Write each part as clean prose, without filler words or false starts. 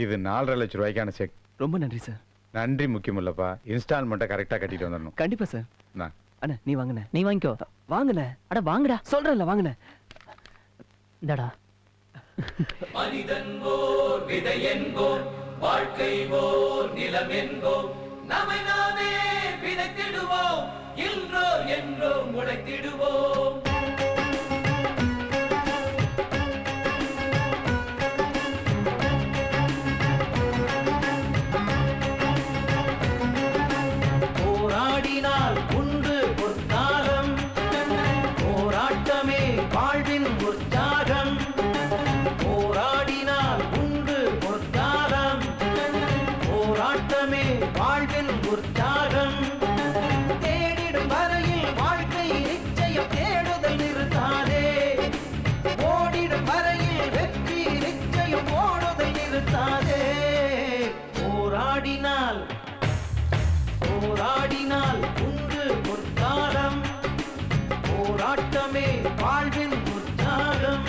இது 4.5 லட்சம் ரூபாய்க்கான செக். ரொம்ப நன்றி சார். நன்றி முக்கியம் இல்லப்பா, இன்ஸ்டால்மெண்ட்டை கரெக்டா கட்டிட்டு வந்துடணும். கண்டிப்பா சார். அண்ணா நீ வாங்கண்ணே. நீ வாங்கிக்கோ. வாங்கண்ணே. அட வாங்கடா சொல்றேன்ல, வாங்கண்ணே. இந்தடா. மனிதன் ஓர் விதை என்போம், வாழ்க்கை ஓர் நிலம் என்போம், நம்மை நாமே விதைத்திடுவோம், இன்றோ என்றோ முளைத்திடுவோம். போராடினால் உண்டு பொற்காலம், போராட்டமே வாழ்வின் உற்சாகம். போராடினால் உண்டு பொற்காலம், போராட்டமே வாழ்வின் உற்சாகம். தேடிடும் வரையில் வாழ்க்கை நிச்சயம், தேடுதல் நிறுத்தாதே. ஓடிடும் வரையில் வெற்றி நிச்சயம், ஓடுதல் நிறுத்தாதே. போராடினால் போராடினால் உண்டு பொற்காலம், போராட்டமே வாழ்வின் உற்சாகம்.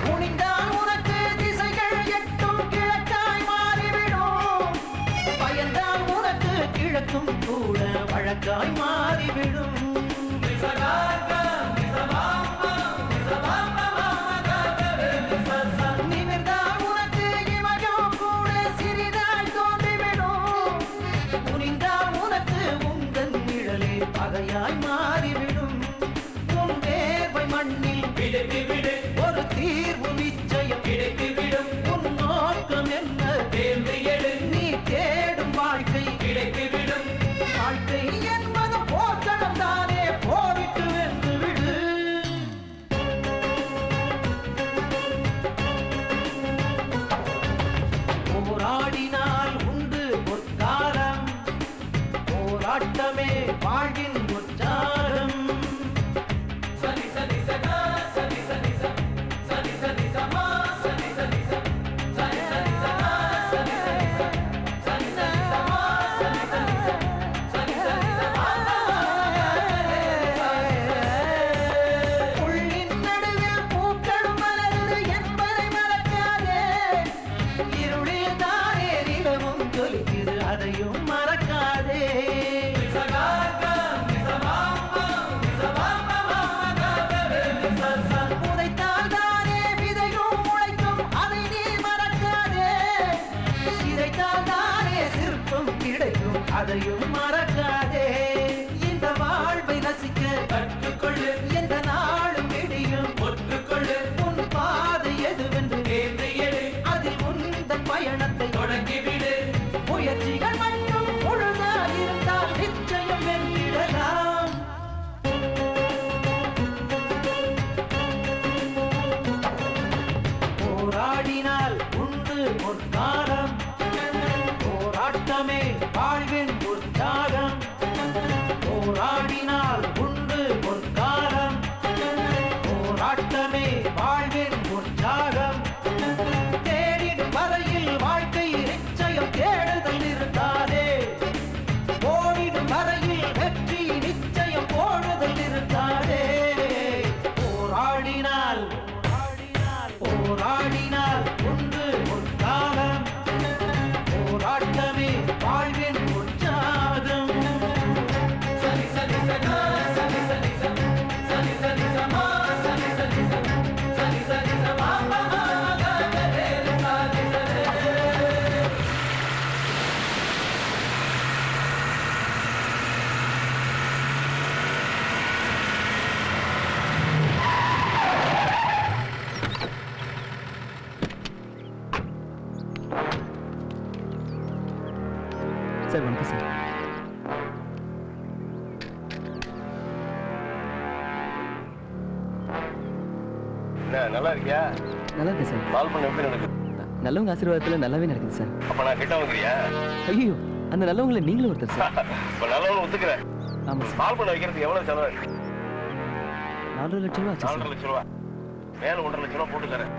முனிந்தால் உனக்கு திசைகள் எட்டும் கிழக்காய் மாறிவிடும், பயந்தால் உனக்கு கிழக்கும் கூட வழக்காய் மாறிவிடும். நிமிர்ந்தால் உனக்கு இமயம் கூட சிறிதாய் தோன்றிவிடும், முனிந்தால் உனக்கு உந்தன் நிழலே பகையாய் மாறிவிடும். உன் வேர்வை மண்ணில் விடு, ஒரு தீர்வு நிச்சயம் கிடைத்துவிடும். உன் நோக்கம் என்ன தேர்ந்து எடு, நீ தேடும் வாழ்க்கை கிடைத்துவிடும். வாழ்க்கை என்பது போர்க்களம் தானே, போரிட்டு வென்று விடு. போராடினால் உண்டு பொற்காலம், போராட்டமே வாழ்வின் உற்சாகம். சனி சனி சகா சனி சனி ச சனி சனி சமா சனி சனி ச சனி சனி சகா சனி சனி ச சனி சனி சமா சனி சனி ச சனி சனி சமா. புள்ளின் நடுவில் பூக்களும் மலருது என்பதை மறக்காதே. இருளில் தானே நிலவும் ஜொலிக்குது, அதையும் மறக்காதே. உதைத்தால் தானே விதையும் முளைக்கும், அதை நீ மறக்காதே. சிதைத்தால் தானே சிற்பம் கிடைக்கும், அதையும் மறக்காதே. இந்த வாழ்வை ரசிக்க கற்றுக்கொள்ளு, எந்த நாளும் விடியும் ஒற்றுக்கொள்ளு. உன் பாதை எதுவென்று தேர்ந்து எடு, அதில் உந்தன் பயணத்தை தொடங்கிவிடு. முயற்சிகள் மட்டும் முழுதாக இருந்தால் நிச்சயம் வென்றிடலாம். போராடினால் உண்டு பொற்காலம், போராட்டமே வாழ்வின் உற்சாகம். போராடினால் உண்டு பொற்காலம், போராட்டமே வாழ்வின் உற்சாகம். தேடிடும் வரையில் வாழ்க்கை நிச்சயம், தேடுதல் நிறுத்தாதே. ஓடிடும் வரையில் வெற்றி நிச்சயம், ஓடுதல் நிறுத்தாதே. போராடினால் போராடினால் உண்டு பொற்காலம், போராட்டமே வாழ்வின் உற்சாகம். சனி சனி சகா சனி சனி ச சனி சனி சமா சனி சனி ச சனி சனி சமா கரே சனி சனி. சார் வணக்கம் சார். நல்லா இருக்கியா? நல்லா இருக்கு சார். கால் பண்ண எப்படி நடக்குது? நல்லவங்க ஆசீர்வாதத்துல நல்லாவே நடக்குது சார். அப்ப நான் கிட்ட வந்துக்கிறியா? ஐயோ, அந்த நல்லவங்களை நீங்களும் ஒருத்தர் சார். இப்ப நல்லவங்க ஒத்துக்கிறேன். ஆமா சார். கால் பண்ண வைக்கிறதுக்கு எவ்வளவு செலவு? 4 லட்சம் ரூபா ஆச்சு சார். 4 லட்சம் ரூபா. மேல 1.5 லட்சம் ரூபா போட்டு தரேன்.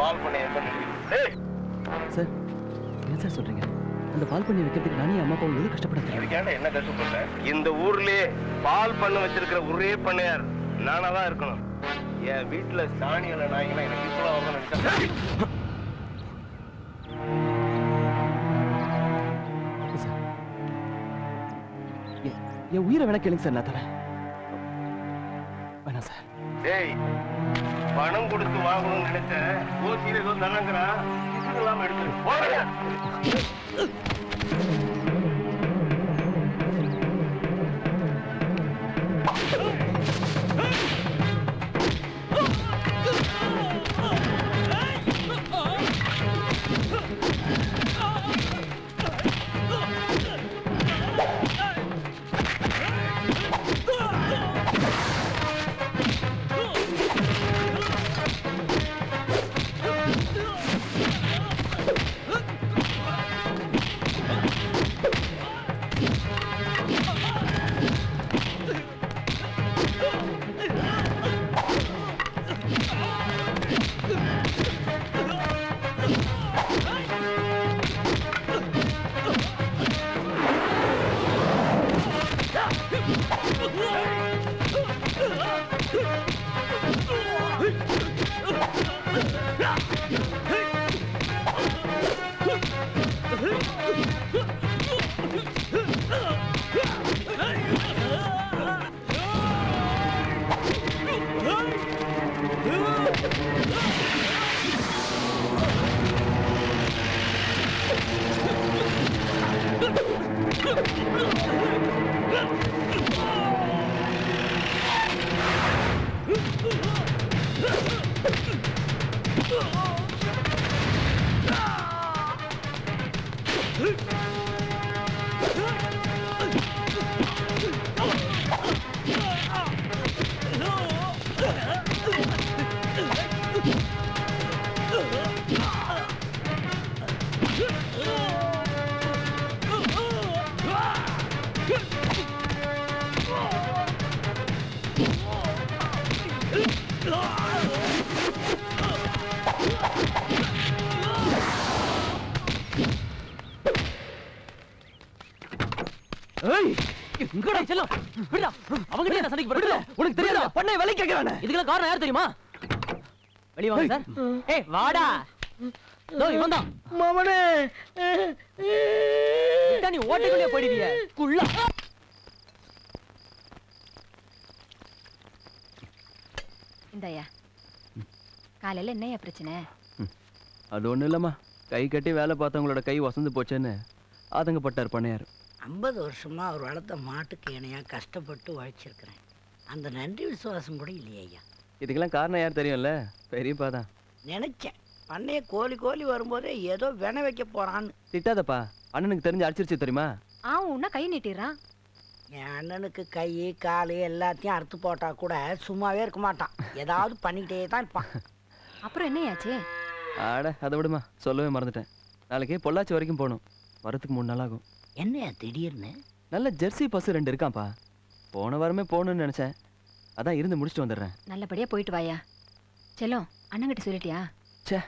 பால் பண்ணை எங்க இருக்கு? ஏய், சார் என்ன சார் சொல்றீங்க? அந்த பால் பண்ணி வைக்கிறதுக்கு நானே அம்மா அப்பா எவ்வளவு கஷ்டப்படுறேன். இதுக்காண்ட என்ன கஷ்டப்பட்ட? இந்த ஊர்லயே பால் பண்ண வச்சிருக்கிற ஒரே பண்ணையார் நானா தான் இருக்கணும். என் வீட்டுல சாணியில நாய்களா எனக்கு இப்பெல்லாம் வந்து நினைச்சா சார் என் உயிரை வேணா கேளுங்க சார், நான் தரேன். வேணாம் சார். டேய், பணம் கொடுத்து வாங்கணும்னு நினைச்ச ஓசியில ஏதோ தரங்கிறான், இது இல்லாம எடுத்து போறேன். இங்கடா செல்லம் விடுடா. அவங்கிட்ட என்ன சண்டைக்கு போறீங்க? உனக்கு தெரியாதா? பண்ணை விலை கேக்குறானே. இதுக்கெல்லாம் காரணம் யார் தெரியுமா? வெளிய வாங்க சார். ஏய் வாடா. தோ இவன் தான். மாமனே நீ ஓட்டைக்குள்ளே போயிடுவீங்க. குள்ள. இந்தாயா. காலையில என்னையா பிரச்சனை? அது ஒண்ணும் இல்லம்மா, கை கட்டி வேலை பார்த்தவங்களோட கை வசந்து போச்சேன்னு ஆதங்கப்பட்டார் பண்ணையார். 50 வருஷமா அவர் வளர்த்த மாட்டுக்கு இணையா கஷ்டப்பட்டு உழைச்சிருக்கிறேன். அந்த நன்றி விசுவாசம் கூட இல்லையா ஐயா? இதுக்கெல்லாம் காரணம் யார் தெரியும்ல? பெரியப்பா தான். நினைச்சேன் பண்ணைய கோழி கோழி வரும்போதே ஏதோ வென வைக்க போறான்னு. திட்டாதப்பா, அண்ணனுக்கு தெரிஞ்சு அடிச்சிருச்சு தெரியுமா? உன்ன கை நீட்டிடுறான். என் அண்ணனுக்கு கை காலு எல்லாத்தையும் அறுத்து போட்டா கூட சும்மாவே இருக்க மாட்டான். ஏதாவது பண்ணிக்கிட்டே தான் இருப்பான். அப்புறம் என்னையாச்சு? ஆட அதை விடுமா, சொல்லவே மறந்துட்டேன். நாளைக்கு பொள்ளாச்சி வரைக்கும் போகணும். வரத்துக்கு 3 நாள் ஆகும். என்னையா திடீர்னு? நல்ல ஜெர்சி பசு 2 இருக்கான்ப்பா. போன வாரமே போகணும்னு நினைச்சேன், அதான் இருந்து முடிச்சுட்டு வந்துடுறேன். நல்லபடியா போயிட்டு வாயா. செல்லம் அண்ணங்கிட்ட சொல்லிட்டியா? ச்சே,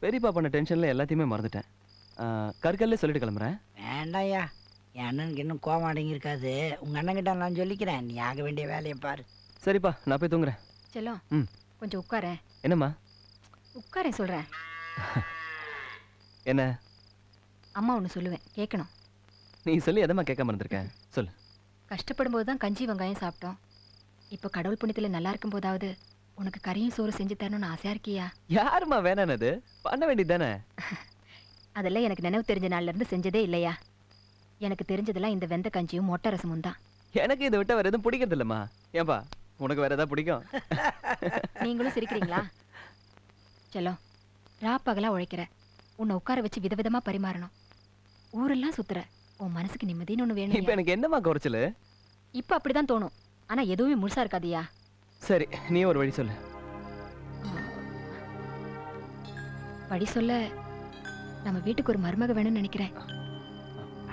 பெரியப்பா பண்ண டென்ஷன்ல எல்லாத்தையுமே மறந்துட்டேன். கற்கல்ல சொல்லிட்டு கிளம்புறேன். வேண்டாயா, என் அண்ணனுக்கு இன்னும் கோவம் அடங்கி இருக்காது. உங்க அண்ணன்கிட்ட நான் சொல்லிக்கிறேன், நீ ஆக வேண்டிய வேலையை பாரு. சரிப்பா, நான் போய் தூங்குறேன். செல்லம் கொஞ்சம் உட்காரேன். என்னம்மா? உட்காரேன் சொல்றேன். என்ன? அம்மா ஒன்று சொல்லுவேன், கேட்கணும். நீ சொல்லி எதம்மா கேட்காம இருந்திருக்கேன், சொல்லு. கஷ்டப்படும் போது தான் கஞ்சி வெங்காயம் சாப்பிட்டோம். இப்போ கடவுள் புண்ணியத்தில் நல்லா இருக்கும் போதாவது உனக்கு கறியும் சோறு செஞ்சு தரணும்னு ஆசையா இருக்கியா? யாருமா வேணானது? பண்ண வேண்டியது தானே. அதெல்லாம் எனக்கு நினைவு தெரிஞ்ச நாள்ல இருந்து செஞ்சதே இல்லையா? எனக்கு தெரிஞ்சதெல்லாம் இந்த வெந்த கஞ்சியும் மொட்டை ரசமும் தான். எனக்கு இதை விட்ட வேற எதுவும் பிடிக்கிறது இல்லம்மா. ஏன்பா, உனக்கு வேற ஏதாவது பிடிக்கும்? நீங்களும் சிரிக்கிறீங்களா? செல்லம், ராப்பகலா உழைக்கிற, உன்னை உட்கார வச்சு விதவிதமா பரிமாறணும். ஊரெல்லாம் சுத்துற, உன் மனசுக்கு நிம்மதின்னு ஒண்ணு வேணும். இப்ப எனக்கு என்னம்மா குறைச்சலு? இப்ப அப்படிதான் தோணும், ஆனா எதுவுமே முழுசா இருக்காதியா. சரி, நீ ஒரு வழி சொல்லு. வழி சொல்ல, நம்ம வீட்டுக்கு ஒரு மருமக வேணும்னு நினைக்கிறேன்.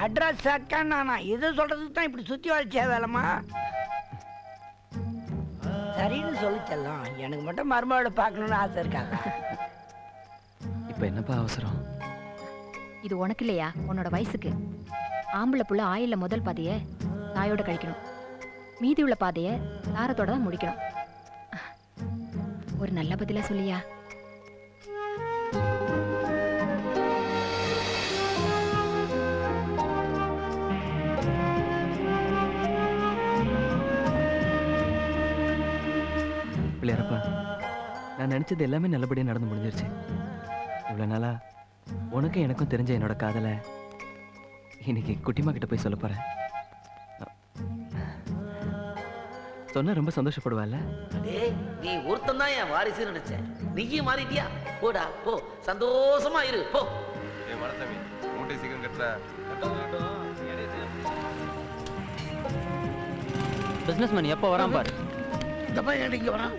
அட்ரஸ் சக்கானா இது சொல்றதுக்கு தான் இப்படி சுத்தி வச்சே வேலைமா? சரின்னு சொல்லி செல்லம், எனக்கு மட்டும் மருமகளை பார்க்கணும்னு ஆசை இருக்காங்க. இப்ப என்னப்பா அவசரம்? இது உனக்கு இல்லையா, உன்னோட வயசுக்கு. ஆம்பளை புள்ள ஆயில்ல முதல் பாதைய தாயோட கழிக்கணும், மீதி உள்ள பாதைய தாரத்தோட தான் முடிக்கணும். ஒரு நல்ல பதிலா சொல்லியா? பிள்ளையாரப்பா, நான் நினைச்சது எல்லாமே நல்லபடியா நடந்து முடிஞ்சிருச்சு. இவ்வளவு நாளா உனக்கும் எனக்கும் தெரிஞ்ச என்னோட காதலை இன்னைக்கு குட்டிமா கிட்ட போய் சொல்ல போறேன். சொன்னா ரொம்ப சந்தோஷப்படுவாள்ல? டேய், நீ ஒருத்தன் தான் என் வாரிசுன்னு நினைச்சேன். நீயும் மாறிட்டியா? போடா போ, சந்தோஷமா இரு போ. பிசினஸ் மேன் எப்போ வரான் பாரு. இந்த பையன் இங்க வரான்.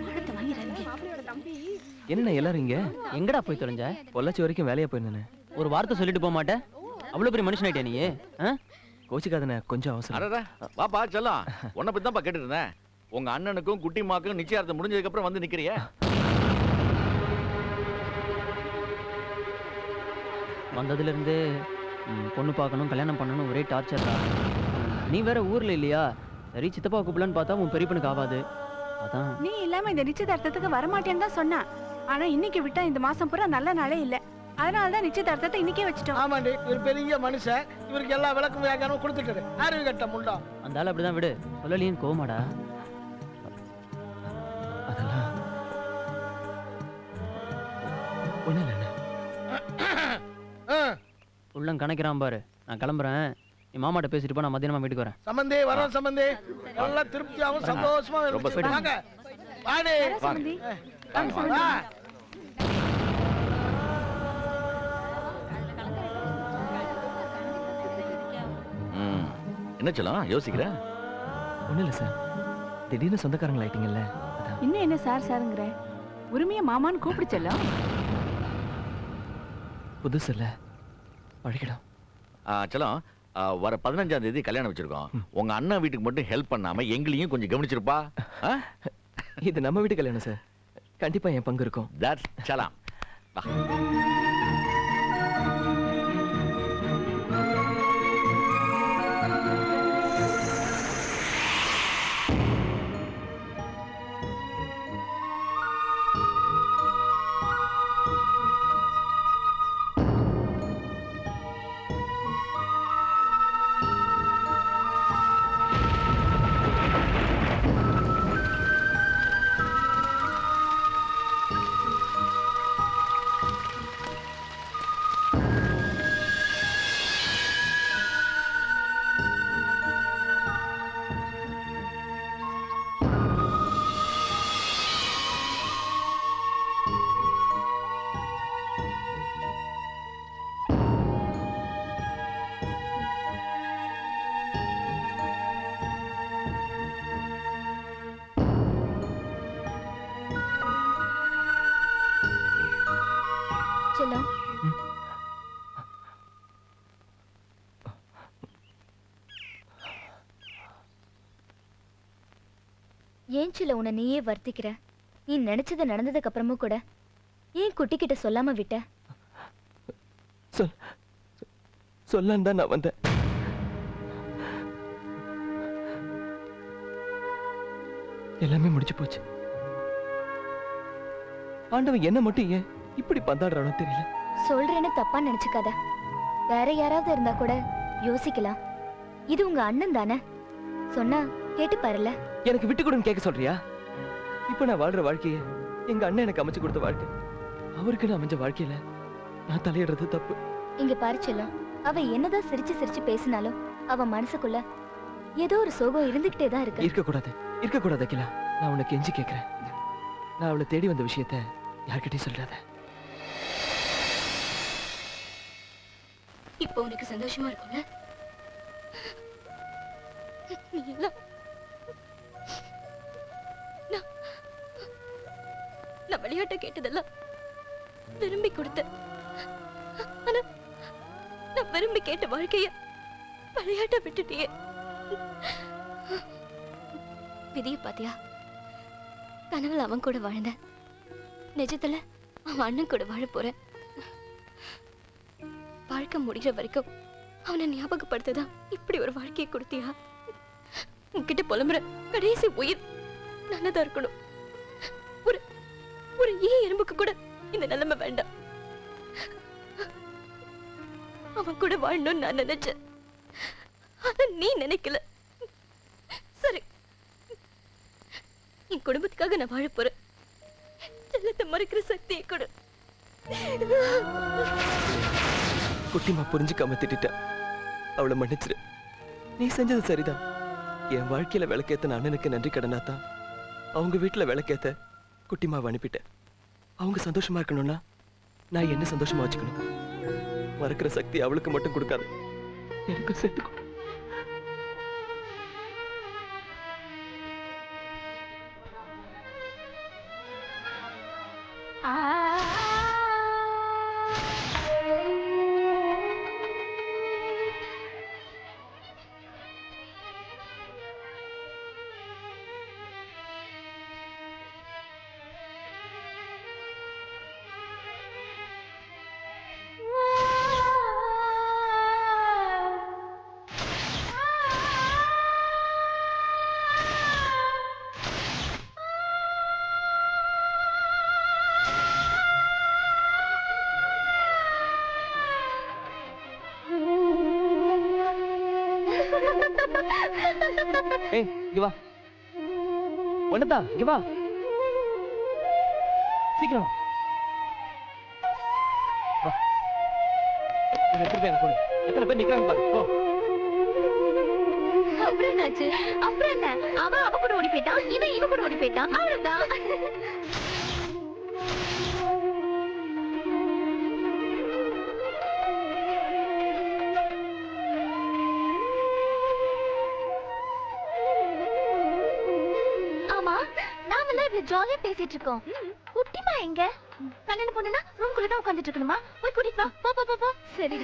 என்ன எல்லாரும் இங்க? எங்கடா போய் தொலைஞ்ச? பொள்ளாச்சி வரைக்கும் வேலையா போயிருந்தேன். ஒரு வார்த்தை சொல்லிட்டு போக மாட்டேன். அவ்வளவு பெரிய மனுஷன் ஆயிட்டே நீ. கோச்சிக்காதண்ணே, கொஞ்சம் அவசரம். அடடா வாப்பா செல்லம், உன்னை பத்தி தான்ப்பா கேட்டுட்டு இருந்தேன். உங்க அண்ணனுக்கும் குட்டிமாக்கும் நிச்சயார்த்தம் முடிஞ்சதுக்கு அப்புறம் வந்து நிக்கிறிய. வந்ததுல இருந்து பொண்ணு பார்க்கணும், கல்யாணம் பண்ணணும், ஒரே டார்ச்சர் தான். நீ வேற ஊர்ல இல்லையா? சரி சித்தப்பா கூப்பிடலான்னு பார்த்தா உன் பெரிய பொண்ணுக்கு ஆகாது. அதான் நீ இல்லாம இந்த நிச்சயதார்த்தத்துக்கு வரமாட்டேன்னு தான் சொன்னா. ஆனா இன்னைக்கு விட்டா இந்த மாசம் பூரா நல்ல நாளே இல்ல. அதனாலதான் நிச்சயதார்த்தத்தை இன்னைக்கே வச்சுட்டோம். ஆமாண்டி, இவர் பெரிய மனுஷன். இவருக்கு எல்லா விளக்கும் வியாக்கியானமும் கொடுத்துட்டாரு. அறிவு கட்ட முண்டா. அந்த ஆள் அப்படிதான் விடு. சொல்லலையும் கோமாடா. அதெல்லாம் ஒண்ணு இல்லைண்ணே. உள்ளம் கணக்கிறான் பாரு. நான் கிளம்புறேன். நீ மாமாட்ட பேசிட்டு போ, நான் மத்தியானமா வீட்டுக்கு வரேன். சம்பந்தி வரோம். சம்பந்தி நல்லா திருப்தியாவும் சந்தோஷமா ரொம்ப இருந்துச்சு. வாங்க வாடி. சம்பந்தி, வா. என்ன செல்லம் யோசிக்கிற? ஒண்ணு இல்ல சார், திடீர்னு சொந்தக்காரங்கள் ஆயிட்டீங்கல்ல, அதான். இன்னும் என்ன சார் சாருங்கிற? உரிமையா மாமான்னு கூப்பிடுச்சல்லாம். புதுசு இல்ல, பழகிடும். செல்லம், வர 15ஆம் தேதி கல்யாணம் வச்சிருக்கோம். உங்க அண்ணன் வீட்டுக்கு மட்டும் ஹெல்ப் பண்ணாம எங்களையும் கொஞ்சம் கவனிச்சிருப்பா. இது நம்ம வீட்டு கல்யாணம் சார், கண்டிப்பா என் பங்கு இருக்கும். தட்ஸ் செல்லம். செல்லம், ஏன் சில உன்னை நீயே வருத்திக்கிற? நீ நினைச்சது நடந்ததுக்கு அப்புறமும் கூட ஏன் குட்டிக்கிட்ட சொல்லாம விட்ட? சொல்லான்னு தான் நான் வந்தேன். எல்லாமே முடிச்சு போச்சு. ஆண்டவன் என்ன மட்டும் ஏன் இப்படி பந்தாடுறானோ தெரியல. சொல்றேன்னு தப்பா நினைச்சுக்காத. வேற யாராவது இருந்தா கூட யோசிக்கலாம். இது உங்க அண்ணன் தானே, சொன்னா கேட்டு பாருல. எனக்கு விட்டு கொடுன்னு கேட்க சொல்றியா? இப்ப நான் வாழ்ற வாழ்க்கைய எங்க அண்ணன் எனக்கு அமைச்சு கொடுத்த வாழ்க்கை. அவருக்கு நான் அமைஞ்ச வாழ்க்கையில நான் தலையிடுறது தப்பு. இங்க பாரு செல்லம், அவ என்னதான் சிரிச்சு சிரிச்சு பேசினாலும் அவ மனசுக்குள்ள ஏதோ ஒரு சோகம் இருந்துகிட்டே தான் இருக்கு. இருக்கக்கூடாது அகிலா. நான் உனக்கு கெஞ்சி கேட்கிறேன். நான் அவளை தேடி வந்த விஷயத்த யார்கிட்டயும் சொல்றாத. இப்போ உனக்கு சந்தோஷமா இருக்கும்ல? நீ எல்லாம் நான் விளையாட்ட கேட்டதெல்லாம் விரும்பி கொடுத்த. ஆனா நான் விரும்பி கேட்ட வாழ்க்கைய விளையாட்ட விட்டுட்டியே. விதிய பாத்தியா? கனவுல அவன் கூட வாழ்ந்த, நிஜத்துல அவன் அண்ணன் கூட வாழ போறேன். வாழ்க்கை முடிகிற வரைக்கும் அவனை ஞாபகப்படுத்ததா இப்படி ஒரு வாழ்க்கையை கொடுத்தியா? உன்கிட்ட புலம்புற கடைசி உயிர் நல்லதா இருக்கணும். ஒரு ஒரு எறும்புக்கு கூட இந்த நிலைமை வேண்டாம். அவன் கூட வாழணும்னு நான் நினைச்சேன். ஆனா நீ நினைக்கல. சரி, என் குடும்பத்துக்காக நான் வாழ போறேன். செல்லத்தை மறைக்கிற சக்தியை கொடு. குட்டிமா புரிஞ்சுக்காம திட்டா. அவளை மன்னிச்சிரு. நீ செஞ்சது சரிதான். என் வாழ்க்கையில விளக்கேத்த அண்ணனுக்கு நன்றி கடனாத்தான் அவங்க வீட்டுல விளக்கேத்த குட்டிமாவை அனுப்பிட்டேன். அவங்க சந்தோஷமா இருக்கணும்னா நான் என்ன சந்தோஷமா வச்சுக்கணும். மறக்கிற சக்தி அவளுக்கு மட்டும் கொடுக்காது, எனக்கு சேர்த்துக்கும். ஏய், இங்க வா. ஒன்னதா, இங்க வா. சீக்கிரம் வா. எத்தனை பேர் நிக்கிறாங்க பாரு. போ. அப்புறம் என்னாச்சு? அப்புறம் என்ன? அவன் அவ கூட ஓடி போயிட்டான், இவன் கூட ஓடி போயிட்டான். அவ்வளவுதான். ஜாலியா பேசிட்டு இருக்கோம். குட்டிமா எங்க? கல்யாணம் பொண்ணுனா ரூம்குள்ள தான் உட்கார்ந்துட்டு இருக்கணுமா? போய் கூட்டிட்டு வா. போ போ போ. சரி.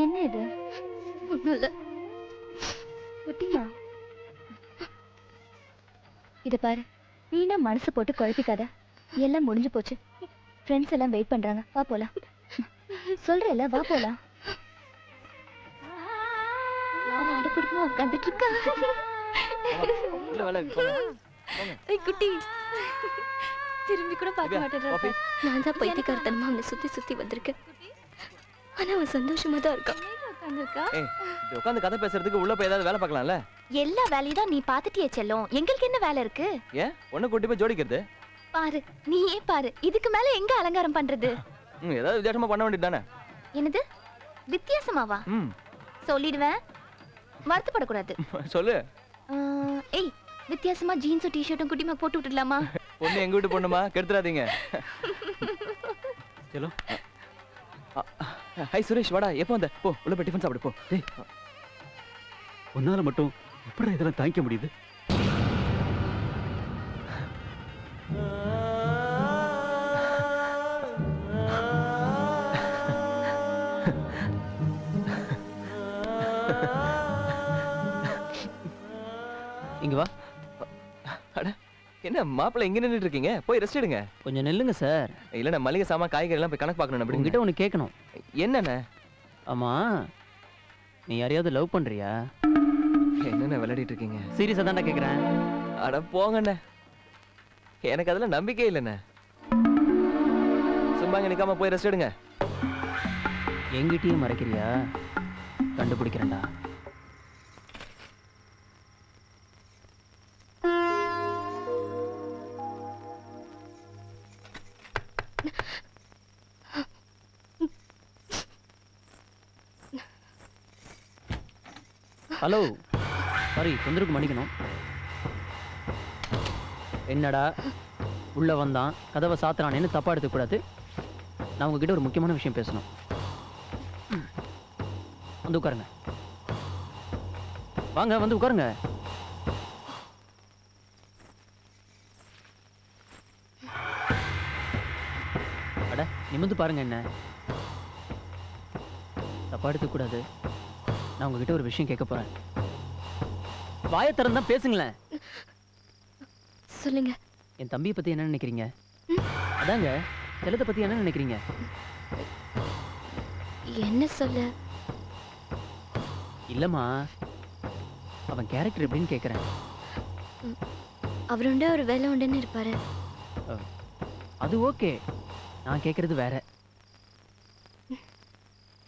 என்ன இது? ஒண்ணும் இல்ல. குட்டிமா, இத பாரு, வீணா மனசு போட்டு குழப்பிக்காத. எல்லாம் முடிஞ்சு போச்சு. ஃப்ரெண்ட்ஸ் எல்லாம் வெயிட் பண்றாங்க. வா போலாம். சொல்றேல, வா போலாம். குட்டி திரும்பி கூட பார்க்க மாட்டேன். நான் தான் பைத்தியக்காரத்தனமா அவனை சுத்தி சுத்தி வந்திருக்கேன். ஆனா அவன் சந்தோஷமா தான் இருக்கான். உட்காந்து கதை பேசுறதுக்கு உள்ள போய் ஏதாவது வேலை பார்க்கலாம்ல? எல்லா வேலையும் தான் நீ பாத்துட்டியே செல்லம். எங்களுக்கு என்ன வேலை இருக்கு? ஏன் ஒண்ணு கூட்டி போய் ஜோடிக்கிறது? பாரு, நீயே பாரு. இதுக்கு மேல எங்க அலங்காரம் பண்றது? ஏதாவது வித்தியாசமா பண்ண வேண்டியது தானே? என்னது வித்தியாசமாவா? சொல்லிடுவேன், வருத்தப்படக்கூடாது. சொல்லு. ஏய், வித்தியாசமா ஜீன்ஸும் டிஷர்ட்டும் குட்டிமா போட்டு விட்டுடலாமா? பொண்ணு எங்க வீட்டு பொண்ணுமா, கெடுத்துறாதீங்க. சலோ. ஹாய் சுரேஷ், வாடா. எப்போ வந்த? போ, உள்ள போய் டிஃபன் சாப்பிடு போ. டேய், உன்னால மட்டும் எப்படி இதெல்லாம் தாங்கிக்க முடியுது? இங்க வா. அட, என்ன மாப்பிள்ளை இங்க நின்னுட்டு இருக்கீங்க? போய் ரெஸ்ட் எடுங்க. கொஞ்சம் நெல்லுங்க சார். இல்ல, நான் மளிகை சாமான் காய்கறி எல்லாம் போய் கணக்கு பார்க்கணும். அப்படி உங்ககிட்ட ஒன்று கேட்கணும். என்னண்ணே? ஆமா, நீ யாரையாவது லவ் பண்றியா? என்னண்ணே விளையாடிட்டு இருக்கீங்க? சீரியஸா தான்டா கேட்குறேன். அட போங்கண்ணே, எனக்கு அதுல நம்பிக்கை இல்லைண்ணே. சும்மா இங்க நிக்காம போய் ரெஸ்ட் எடுங்க. எங்கிட்டயும் மறைக்கிறியா? கண்டுபிடிக்கிறேன்டா. ஹலோ, சாரி, தொந்தரவுக்கு மன்னிக்கணும். என்னடா உள்ள வந்தான், கதவை சாத்துறானேன்னு தப்பா எடுத்துக்கூடாது. நான் உங்ககிட்ட ஒரு முக்கியமான விஷயம் பேசணும். வந்து உட்காருங்க. வாங்க, வந்து உட்காருங்க. அட, நிமிர்ந்து பாருங்க. என்ன தப்பா எடுத்துக்கூடாது. நான் உங்ககிட்ட ஒரு விஷயம் கேட்க போறேன். வாயை திறந்தா பேசுங்களேன். சொல்லுங்க. என் தம்பியை பத்தி என்ன நினைக்கிறீங்க? அதாங்க செல்லத்தை பத்தி என்ன நினைக்கிறீங்க? என்ன சொல்ல? இல்லம்மா, அவன் கேரக்டர் எப்படின்னு கேக்குறேன். அவருண்ட ஒரு வேலை உண்டுன்னு இருப்பாரு. அது ஓகே, நான் கேக்குறது வேற.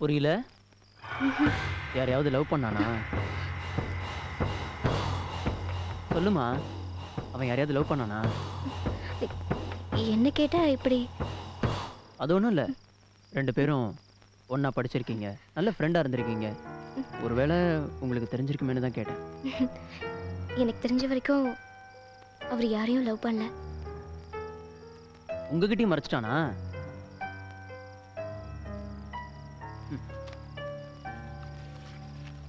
புரியல? யாரையாவது லவ் பண்ணானா? சொல்லுமா, அவன் யாரையாவது லவ் பண்ணானா? என்ன கேட்டா இப்படி? அது ஒன்றும் இல்லை, 2 பேரும் ஒன்றா படிச்சிருக்கீங்க, நல்ல ஃப்ரெண்டாக இருந்திருக்கீங்க. ஒருவேளை உங்களுக்கு தெரிஞ்சிருக்குமேனு தான் கேட்டேன். எனக்கு தெரிஞ்ச வரைக்கும் அவர் யாரையும் லவ் பண்ணல. உங்ககிட்டயும் மறைச்சிட்டானா?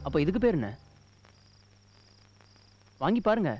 அப்போ இதுக்கு பேர் என்ன? வாங்கி பாருங்க.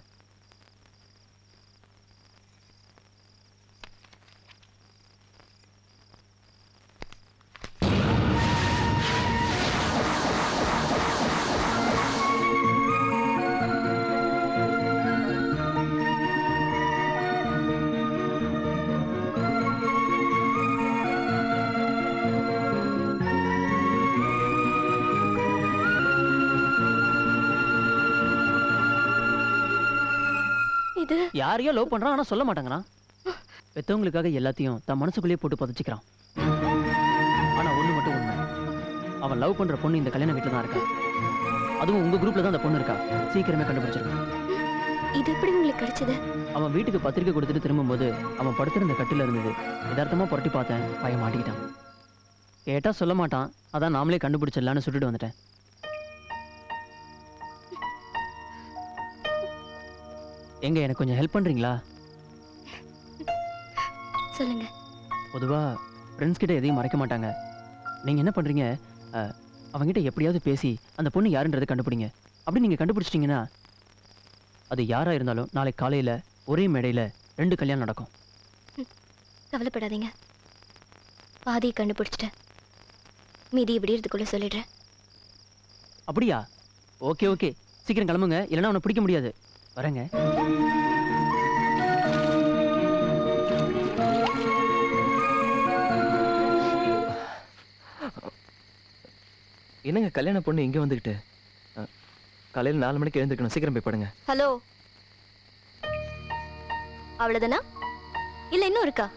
யாரையோ லவ் பண்றான், ஆனா சொல்ல மாட்டாங்கறான். பெத்தவங்களுக்காக எல்லாத்தையும் தன் மனசுக்குள்ளேயே போட்டு புதைச்சிக்கிறான். ஆனா ஒண்ணு மட்டும் உண்மை, அவன் லவ் பண்ற பொண்ணு இந்த கல்யாண வீட்டுல தான் இருக்கா. அதுவும் உங்க குரூப்ல தான் அந்த பொண்ணு இருக்கா. சீக்கிரமே கண்டுபிடிச்சிருக்கேன். இது எப்படி உங்களுக்கு கிடைச்சது? அவன் வீட்டுக்கு பத்திரிக்கை கொடுத்துட்டு திரும்பும்போது அவன் படுத்திருந்த கட்டில இருந்தது. யதார்த்தமா புரட்டி பார்த்தேன், பையன் மாட்டிக்கிட்டான். கேட்டா சொல்ல மாட்டான், அதான் நாமளே கண்டுபிடிச்சிடலான்னு சுட்டுட்டு வந்துட்டேன். எங்க எனக்கு கொஞ்சம் ஹெல்ப் பண்றீங்களா? சொல்லுங்க. பொதுவா ஃப்ரெண்ட்ஸ் கிட்ட எதையும் மறைக்க மாட்டாங்க. நீங்க என்ன பண்றீங்க, அவங்கிட்ட எப்படியாவது பேசி அந்த பொண்ணு யாருன்றதை கண்டுபிடிங்க. அப்படி நீங்க கண்டுபிடிச்சிட்டீங்கன்னா அது யாரா இருந்தாலும் நாளைக்கு காலையில ஒரே மேடையில 2 கல்யாணம் நடக்கும். கவலைப்படாதீங்க, பாதியை கண்டுபிடிச்சிட்டேன். மீதி இப்படி இதுக்குள்ள சொல்லிடுறேன். அப்படியா? ஓகே ஓகே, சீக்கிரம் கிளம்புங்க, இல்லைன்னா அவனை பிடிக்க முடியாது. வரேங்க. என்னங்க கல்யாண பொண்ணு இங்கே வந்துக்கிட்டு? காலையில் 4 மணிக்கு எழுந்திருக்கணும், சீக்கிரம் போய் படுங்க. ஹலோ, அவ்வளவுதானா இல்ல இன்னும் இருக்கா?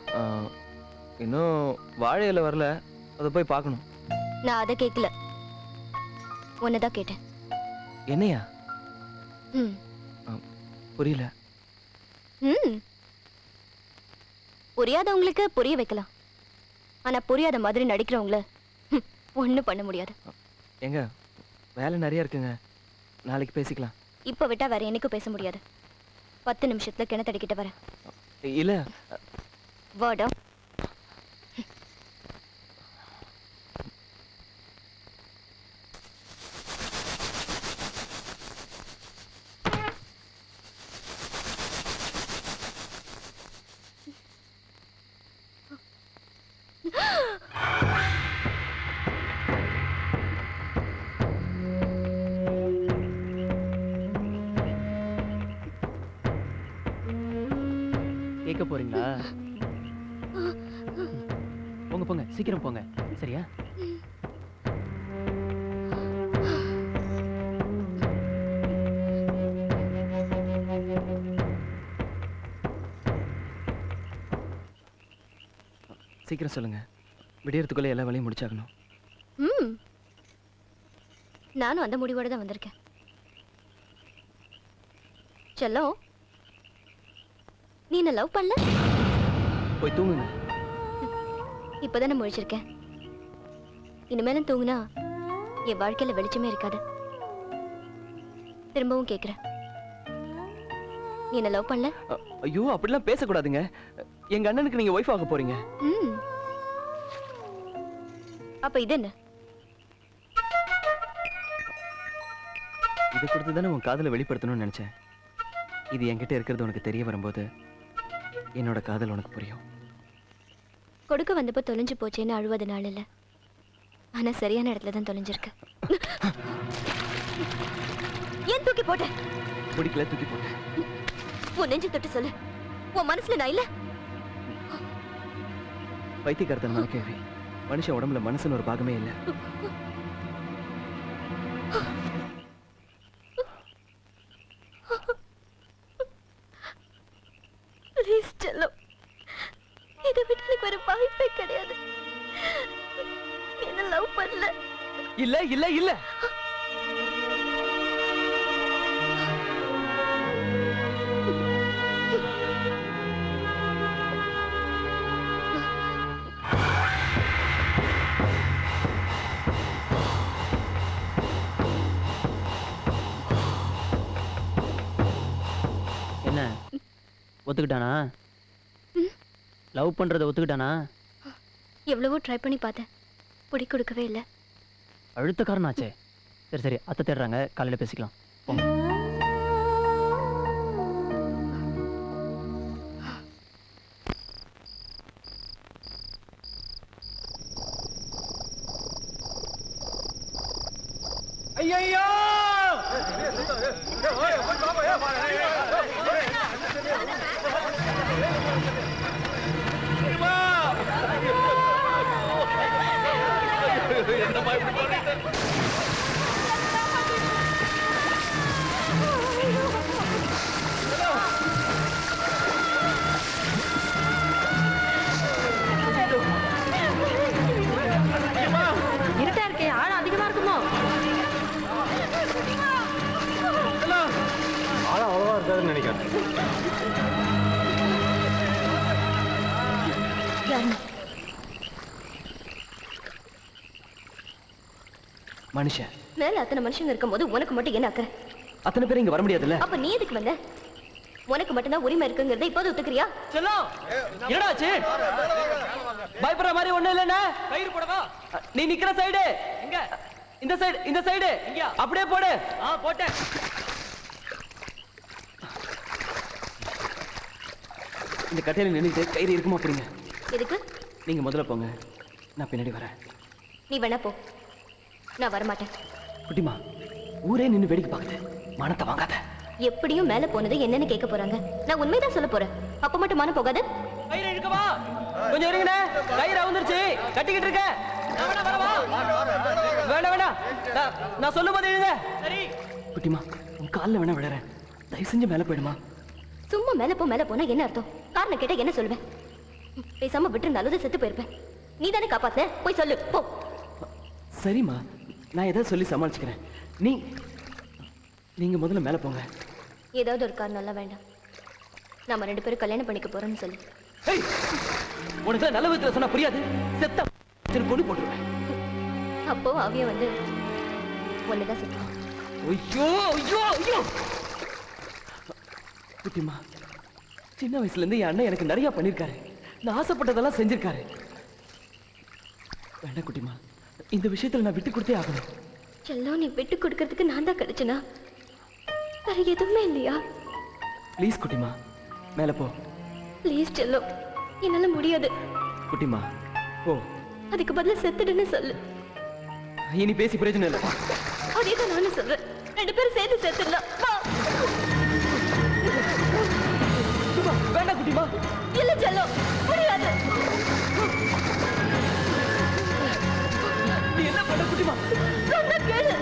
இன்னும் வாழை இலை வரல, அதை போய் பார்க்கணும். நான் அதை கேட்கல, உன்னதான் கேட்டேன். என்னையா? ம் புரியல. புரியாதவங்களுக்கு புரிய வைக்கலாம், ஆனா புரியாத மாதிரி நடிக்கிறவங்கள ஒண்ணும் பண்ண முடியாது. எங்க வேலை நிறைய இருக்குங்க, நாளைக்கு பேசிக்கலாம். இப்ப விட்டா வேற என்னைக்கும் பேச முடியாது. 10 நிமிஷத்துல கிணத்தடிக்கிட்ட வரேன். இல்ல வாடா. கேட்க போறீங்களா? போங்க போங்க, சீக்கிரம் போங்க. சரியா? சீக்கிரம் சொல்லுங்க, விடியறதுக்குள்ள எல்லா வேலையும் முடிச்சாகணும். நானும் அந்த முடிவோட தான் வந்திருக்கேன். செல்லம், நீ என்ன லவ் பண்ணல? போய் தூங்குங்க. இப்பதானே முழிச்சிருக்கேன். இனிமேலும் தூங்குனா என் வாழ்க்கையில வெளிச்சமே இருக்காது. திரும்பவும் கேக்குறேன், நீ என்ன லவ் பண்ணல? ஐயோ, அப்படிலாம் பேசக்கூடாதுங்க. எங்க அண்ணனுக்கு நீங்க ஒய்ஃப் ஆக போறீங்க. அப்ப இது என்ன? இது கொடுத்து தானே உன் காதலை வெளிப்படுத்தணும்னு நினைச்சேன். இது என்கிட்ட இருக்கிறது உனக்கு தெரிய வரும்போது என்னோட காதல் உனக்கு புரியும். கொடுக்க வந்தப்போ தொலைஞ்சு போச்சேன்னு அழுவது நாள் இல்ல, ஆனா சரியான இடத்துல தான் தொலைஞ்சிருக்கு. ஏன் தூக்கி போட்ட? பிடிக்கல, தூக்கி போட்டேன். உன் நெஞ்சு தொட்டு சொல்லு, உன் மனசுல நான் இல்ல. பைத்தியக்காரத்தனமான கேள்வி. மனுஷன் உடம்புல மனசுன்னு ஒரு பாகமே இல்லை. ப்ளீஸ் செல்லம், இதை விட்டு எனக்கு வேற வாய்ப்பே கிடையாது. என்ன லவ் பண்ணல. இல்ல இல்ல இல்ல. என்ன ஒத்துக்கிட்டானா? லவ் பண்றத ஒத்துக்கிட்டானா? எவ்வளவோ ட்ரை பண்ணி பார்த்தேன், பிடி கொடுக்கவே இல்லை. அழுத்தக்காரனாச்சே. சரி சரி, அத்தை தேடுறாங்க, காலையில பேசிக்கலாம். போங்க. ஐயோ என்னமா இப்படி பண்ணிட்ட? இருட்டா இருக்கே, ஆள் அதிகமா இருக்குமோ? ஆள் அவ்வளவா இருக்காதுன்னு நினைக்கிறேன். மனுஷன் மேல அத்தனை மனுஷங்க இருக்கும்போது உனக்கு மட்டும் என்ன அக்கறை? அத்தனை பேர் இங்க வர முடியாதுல்ல? அப்ப நீ எதுக்கு வந்த? உனக்கு மட்டும்தான் உரிமை இருக்குங்கிறத இப்போது ஒத்துக்கிறியா? செல்லம், என்னடா ஆச்சு? பயப்படுற மாதிரி ஒண்ணு இல்லைன்னா கயிறு போடவா? நீ நிக்கிற சைடு இங்க, இந்த சைடு, இந்த சைடு இங்க, அப்படியே போடு. போட்டேன். இந்த கட்டையில நின்னுட்டு கயிறு இருக்குமா புரியுங்க? எதுக்கு? நீங்க முதல்ல போங்க, நான் பின்னாடி வரேன். நீ வேணா போ, நான் வரமாட்டேன். குட்டிமா, ஊரே நின்னு வேடிக்கை பாக்குது, மானத்தை வாங்காத. எப்படியும் மேல போனது என்னன்னு கேட்க போறாங்க. நான் உண்மைதான் சொல்ல போறேன். அப்ப மட்டும் மானம் போகாது. கயிறு இழுக்கவா? கொஞ்சம் இருங்கண்ணே, கயிறு அவுந்துருச்சு, கட்டிக்கிட்டு இருக்க. வேண்டாம் வேண்டாம், நான் சொல்லும் போது எழுத. சரி குட்டிமா, உன் காலில் வேணா விழறேன், தயவு செஞ்சு மேல போயிடுமா. சும்மா மேல போனா என்ன அர்த்தம்? காரணம் கேட்டா என்ன சொல்லுவேன்? பேசாம விட்டு நல்லது செத்து போயிருப்பேன். நீ தானே காப்பாத்த, போய் சொல்லு போ. சரிம்மா, நான் ஏதாவது சொல்லி சமாளிச்சுக்கிறேன். நீங்க முதல்ல மேல போங்க. ஏதாவது ஒரு காரணம் எல்லாம் வேண்டாம். நாம 2 பேரும் கல்யாணம் பண்ணிக்க போறோம்னு சொல்லு. உனக்கு நல்ல விதத்துல சொன்னா புரியாது. செத்த கொண்டு போட்டுருவேன். அப்போ அவிய வந்து ஒண்ணுதான் செத்துவான். ஐயோ ஐயோ ஐயோ குட்டிமா, சின்ன வயசுல இருந்து என் அண்ணன் எனக்கு நிறைய பண்ணிருக்காரு. நான் ஆசைப்பட்டதெல்லாம் செஞ்சிருக்காரு. வேண்டாம் குட்டிமா, இந்த விஷயத்துல நான் விட்டு கொடுத்தே ஆகணும். செல்லம், நீ விட்டு கொடுக்கறதுக்கு நான் தான் கிடைச்சனா? வேற எதுவுமே இல்லையா? ப்ளீஸ் குட்டிமா, மேல போ. ப்ளீஸ் செல்லம், என்னால முடியாது. குட்டிமா போ. அதுக்கு பதிலா செத்துடுன்னு சொல்லு. இனி பேசி பிரயோஜனம் இல்லை. அதேதான் நானும் சொல்றேன். 2 பேரும் சேர்ந்து செத்துடலாம். வேண்டாம் குட்டிமா. இல்ல செல்லம், முடியாது. நீ என்ன பண்ண குட்டிமா? சொன்னா கேளு.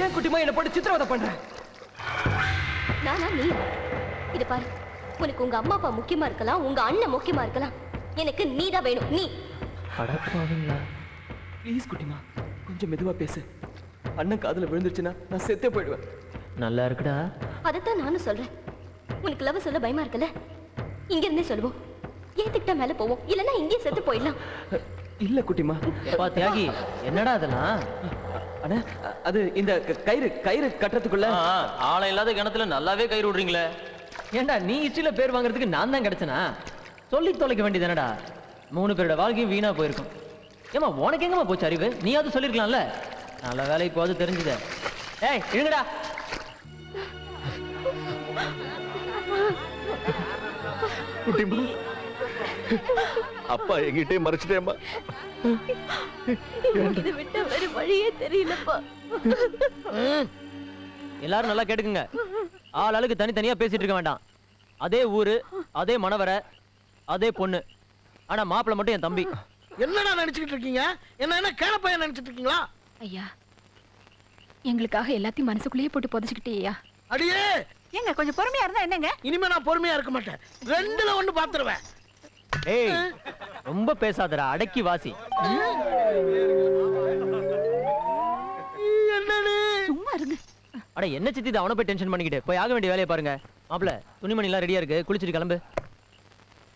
ஏன் குட்டிமா என்ன போட்டு சித்திரவதை பண்ற? நானா நீ? இது பாரு, உனக்கு உங்க அம்மா அப்பா முக்கியமா இருக்கலாம், உங்க அண்ணன் முக்கியமா இருக்கலாம். எனக்கு நீ தான் வேணும். நீ அடப்பாவீங்களா? ப்ளீஸ் குட்டிமா, கொஞ்சம் மெதுவா பேசு. அண்ணன் காதுல விழுந்துருச்சுன்னா நான் செத்தே போயிடுவேன். நல்லா இருக்குடா. அதைத்தான் நானும் சொல்றேன். உனக்கு லவ் சொல்ல பயமா இருக்குல்ல? இங்க இருந்தே சொல்லுவோம். ஏத்துக்கிட்டா மேல போவோம், இல்லன்னா இங்கே செத்து போயிடலாம். இல்ல குட்டிமா. பா தியாகி, என்னடா அதெல்லாம்? அண்ணா, அது இந்த கயிறு கட்டுறதுக்குள்ள ஆளை இல்லாத கிணத்துல நல்லாவே கயிறு விடுறீங்களே. ஏண்டா, நீ இச்சில பேர் வாங்குறதுக்கு நான் தான் கிடைச்சனா? சொல்லி தொலைக்க வேண்டியது என்னடா? 3 பேரோட வாழ்க்கையும் வீணா போயிருக்கும். ஏமா, உனக்கு எங்கம்மா போச்சு அறிவு? நீயாவது சொல்லிருக்கலாம்ல. நல்ல வேலை இப்போது தெரிஞ்சுத. ஏய் இருங்கடா. குட்டிமா, அப்பா எங்கிட்டே மறைச்சிட்டேம்மா. இதை விட்ட வேற வழியே தெரியலப்பா. எல்லாரும் நல்லா கேட்டுக்குங்க. ஆளுக்கு தனித்தனியா பேசிட்டு இருக்க வேண்டாம். அதே ஊரு, அதே மணவரை, அதே பொண்ணு. ஆனா மாப்பிள்ளை மட்டும் என் தம்பி. என்னடா நினைச்சுக்கிட்டு இருக்கீங்க? என்ன கேளப்பையன் நினைச்சிட்டு இருக்கீங்களா? ஐயா, எங்களுக்காக எல்லாத்தையும் மனசுக்குள்ளேயே போட்டு புதைச்சுக்கிட்டேயா? அடியே ஏங்க கொஞ்சம் பொறுமையா இருந்தா என்னங்க? இனிமே நான் பொறுமையா இருக்க மாட்டேன். ரெண்டுல ஒண்ணு பாத்துருவேன். ஏய், ரொம்ப பேசாதடா, அடக்கி வாசி. சும்மா இருங்க. அட என்ன சித்தி இது, அவனை போய் டென்ஷன் பண்ணிக்கிட்டு போய் ஆக வேண்டிய வேலையை பாருங்க. மாப்பிள்ள, துணிமணி எல்லாம் ரெடியா இருக்கு, குளிச்சுட்டு கிளம்பு.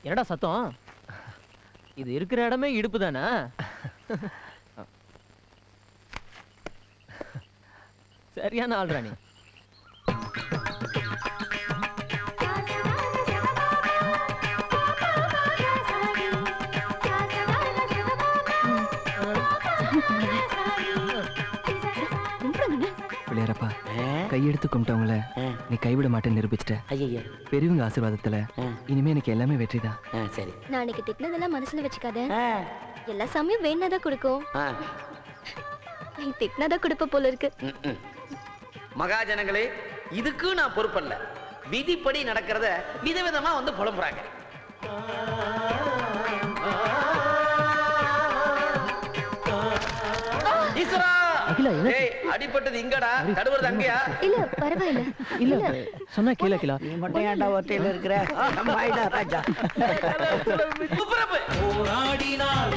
என்னடா சத்தம்? இது இருக்கிற இடமே இடுப்பு தானே? சரியான ஆள்ரா நீ. பிள்ளையாரப்பா, கையெடுத்து கும்பிட்டவங்கள நீ கைவிட மாட்டேன்னு நிரூபிச்சிட்ட. ஐயா, பெரியவங்க ஆசீர்வாதத்துல இனிமே எனக்கு எல்லாமே வெற்றிதான். சரி. நான் அன்னைக்கு திட்டினதெல்லாம் மனசுல வச்சுக்காத. எல்லா சாமியும் வேணாதான் கொடுக்கும். நீ திட்டினதான் கொடுப்ப போல இருக்கு. மகாஜனங்களே, இதுக்கு நான் பொறுப்பல்ல. விதிப்படி நடக்கிறத விதவிதமா வந்து புலம்புறாங்க. ஈஸ்வரா, ஏய், அடிபட்டது இங்கடா, தடுவறது அங்கயா? இல்ல பரவாயில்ல. இல்ல சொன்னா கேள கிலா. நீ மட்டும் ஏன்டா ஒத்தையில இருக்கிற? நம்ம ஆயிடா ராஜா. போராடினால்